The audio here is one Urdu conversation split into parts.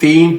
3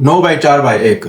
9x4x1।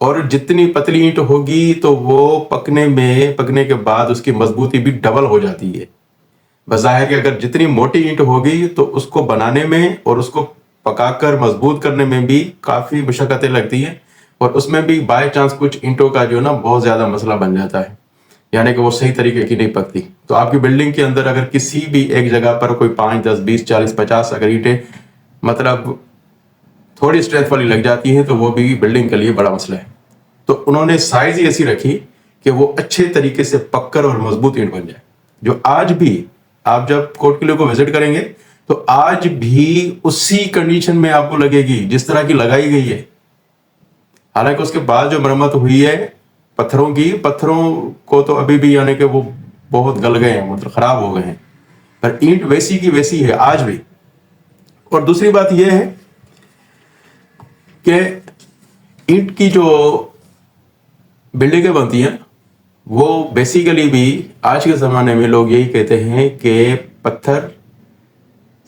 اور جتنی پتلی اینٹ ہوگی تو وہ پکنے کے بعد اس کی مضبوطی بھی ڈبل ہو جاتی ہے. بظاہر کہ اگر جتنی موٹی اینٹ ہوگی تو اس کو بنانے میں اور اس کو پکا کر مضبوط کرنے میں بھی کافی مشقتیں لگتی ہیں, اور اس میں بھی بائی چانس کچھ اینٹوں کا جو نا بہت زیادہ مسئلہ بن جاتا ہے, یعنی کہ وہ صحیح طریقے کی نہیں پکتی. تو آپ کی بلڈنگ کے اندر اگر کسی بھی ایک جگہ پر کوئی 5 10 20 40 50 اگر اینٹیں مطلب تھوڑی اسٹرینتھ والی لگ جاتی ہیں تو وہ بھی بلڈنگ کے لیے بڑا مسئلہ ہے. تو انہوں نے سائز ہی ایسی رکھی کہ وہ اچھے طریقے سے پک کر اور مضبوط اینٹ بن جائے, جو آج بھی آپ جب کوٹ قلعے کو وزٹ کریں گے تو آج بھی اسی کنڈیشن میں آپ کو لگے گی جس طرح کی لگائی گئی ہے. حالانکہ اس کے بعد جو مرمت ہوئی ہے پتھروں کو تو ابھی بھی یعنی کہ وہ بہت گل گئے ہیں, مطلب خراب ہو گئے ہیں, پر اینٹ ویسی کی ویسی ہے آج بھی. اور دوسری بات یہ ہے کہ اینٹ کی جو بلڈنگیں بنتی ہیں وہ بیسیکلی بھی آج کے زمانے میں لوگ یہی کہتے ہیں کہ پتھر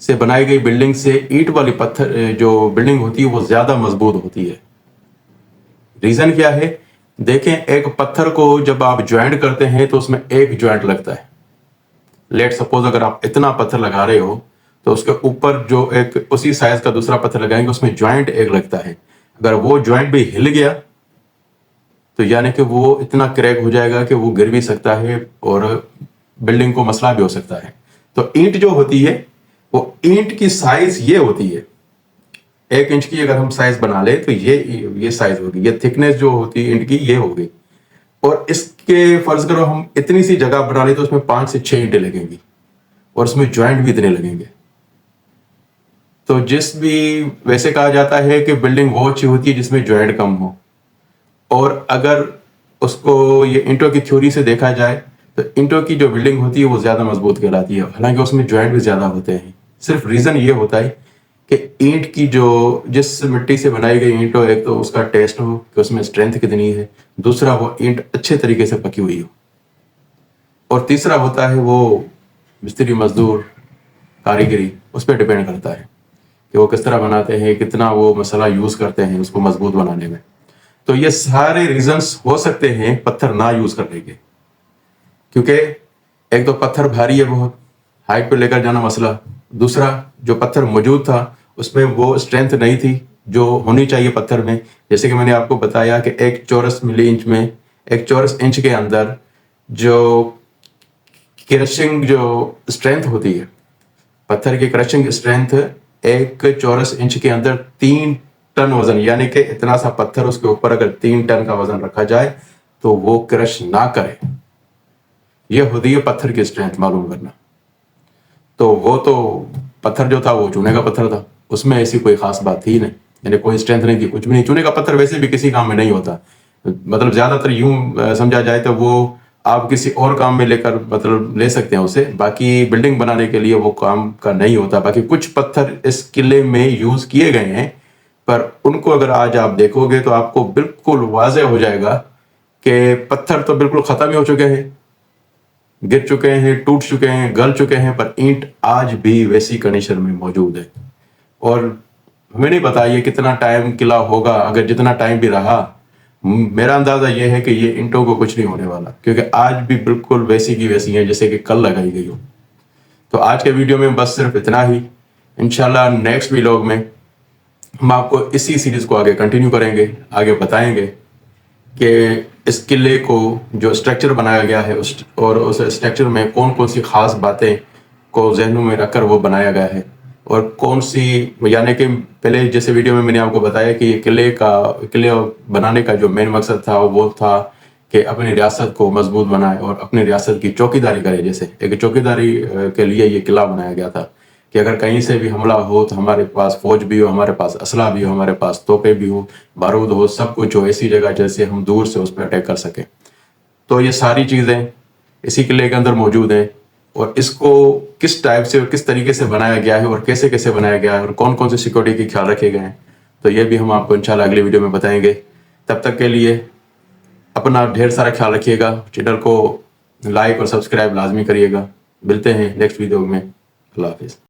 سے بنائی گئی بلڈنگ سے اینٹ والی پتھر جو بلڈنگ ہوتی ہے وہ زیادہ مضبوط ہوتی ہے. ریزن کیا ہے؟ دیکھیں, ایک پتھر کو جب آپ جوائنٹ کرتے ہیں تو اس میں ایک جوائنٹ لگتا ہے. لیٹ سپوز اگر آپ اتنا پتھر لگا رہے ہو تو اس کے اوپر جو ایک اسی سائز کا دوسرا پتھر لگائیں گے اس میں جوائنٹ ایک لگتا ہے. اگر وہ جوائنٹ بھی ہل گیا تو یعنی کہ وہ اتنا کریک ہو جائے گا کہ وہ گر بھی سکتا ہے اور بلڈنگ کو مسئلہ بھی ہو سکتا ہے. تو اینٹ جو ہوتی ہے وہ اینٹ کی سائز یہ ہوتی ہے, 1 انچ کی اگر ہم سائز بنا لیں تو یہ سائز ہوگی, یہ تھکنیس جو ہوتی ہے اینٹ کی یہ ہوگی. اور اس کے فرض کرو ہم اتنی سی جگہ بنا لیں تو اس میں 5 سے 6 اینٹیں لگیں گی اور اس میں جوائنٹ بھی اتنے لگیں گے. تو جس بھی ویسے کہا جاتا ہے کہ بلڈنگ وہ اچھی ہوتی ہے جس میں جوائنٹ کم ہو, اور اگر اس کو یہ اینٹوں کی تھیوری سے دیکھا جائے تو اینٹوں کی جو بلڈنگ ہوتی ہے وہ زیادہ مضبوط کہلاتی ہے, حالانکہ اس میں جوائنٹ بھی زیادہ ہوتے ہیں. صرف ریزن یہ ہوتا ہے کہ اینٹ کی جو جس مٹی سے بنائی گئی اینٹ ہو, ایک تو اس کا ٹیسٹ ہو کہ اس میں اسٹرینتھ کتنی ہے, دوسرا وہ اینٹ اچھے طریقے سے پکی ہوئی ہو, اور تیسرا ہوتا ہے وہ مستری مزدور کاریگری, اس پہ ڈپینڈ کرتا ہے کہ وہ کس طرح بناتے ہیں, کتنا وہ مسئلہ یوز کرتے ہیں اس کو مضبوط بنانے میں. تو یہ سارے ریزنس ہو سکتے ہیں پتھر نہ یوز کرنے کے, کیونکہ ایک تو پتھر بھاری ہے بہت, ہائٹ پہ لے کر جانا مسئلہ, دوسرا جو پتھر موجود تھا اس میں وہ اسٹرینتھ نہیں تھی جو ہونی چاہیے پتھر میں. جیسے کہ میں نے آپ کو بتایا کہ 1 چورس ملی انچ میں 1 چورس انچ کے اندر جو کرشنگ جو اسٹرینتھ ہوتی ہے, پتھر کی کرشنگ اسٹرینتھ 1 چورس انچ کے اندر 3 ٹن وزن, یعنی کہ اتنا سا پتھر اس کے اوپر اگر 3 ٹن کا وزن رکھا جائے تو وہ کرش نہ کرے, یہ ہوتی ہے پتھر کی اسٹرینتھ معلوم کرنا. تو وہ تو پتھر جو تھا وہ چونے کا پتھر تھا, اس میں ایسی کوئی خاص بات تھی نہیں, یعنی کوئی اسٹرینتھ نہیں تھی, کچھ بھی نہیں. چونے کا پتھر ویسے بھی کسی کام میں نہیں ہوتا, مطلب زیادہ تر یوں سمجھا جائے تو وہ آپ کسی اور کام میں لے کر مطلب لے سکتے ہیں اسے, باقی بلڈنگ بنانے کے لیے وہ کام کا نہیں ہوتا. باقی کچھ پتھر اس قلعے میں یوز کیے گئے ہیں, پر ان کو اگر آج آپ دیکھو گے تو آپ کو بالکل واضح ہو جائے گا کہ پتھر تو بالکل ختم ہی ہو چکے ہیں, گر چکے ہیں, ٹوٹ چکے ہیں, گل چکے ہیں, پر اینٹ آج بھی ویسی کنڈیشن میں موجود ہے. اور ہمیں نہیں پتا یہ کتنا ٹائم قلعہ ہوگا, اگر جتنا ٹائم بھی رہا میرا اندازہ یہ ہے کہ یہ اینٹوں کو کچھ نہیں ہونے والا, کیونکہ آج بھی بالکل ویسی کی ویسی ہیں جیسے کہ کل لگائی گئی ہو. تو آج کے ویڈیو میں بس صرف اتنا ہی. انشاءاللہ نیکسٹ ویڈیو میں ہم آپ کو اسی سیریز کو آگے کنٹینیو کریں گے, آگے بتائیں گے کہ اس قلعے کو جو اسٹرکچر بنایا گیا ہے اور اس اسٹرکچر میں کون کون سی خاص باتیں کو ذہنوں میں رکھ کر وہ بنایا گیا ہے, اور کون سی, یعنی کہ پہلے جیسے ویڈیو میں نے آپ کو بتایا کہ یہ قلعے بنانے کا جو مین مقصد تھا وہ تھا کہ اپنی ریاست کو مضبوط بنائے اور اپنی ریاست کی چوکیداری کرے. جیسے ایک چوکیداری کے لیے یہ قلعہ بنایا گیا تھا کہ اگر کہیں سے بھی حملہ ہو تو ہمارے پاس فوج بھی ہو, ہمارے پاس اسلحہ بھی ہو, ہمارے پاس توپیں بھی ہو, بارود ہو, سب کچھ ہو ایسی جگہ جیسے ہم دور سے اس پہ اٹیک کر سکیں. تو یہ ساری چیزیں اسی قلعے کے اندر موجود ہیں, اور اس کو کس ٹائپ سے اور کس طریقے سے بنایا گیا ہے اور کیسے کیسے بنایا گیا ہے اور کون کون سے سیکورٹی کے خیال رکھے گئے ہیں, تو یہ بھی ہم آپ کو انشاءاللہ اگلی ویڈیو میں بتائیں گے. تب تک کے لیے اپنا ڈھیر سارا خیال رکھیے گا, چینل کو لائک اور سبسکرائب لازمی کریے گا. ملتے ہیں نیکسٹ ویڈیو میں. اللہ حافظ.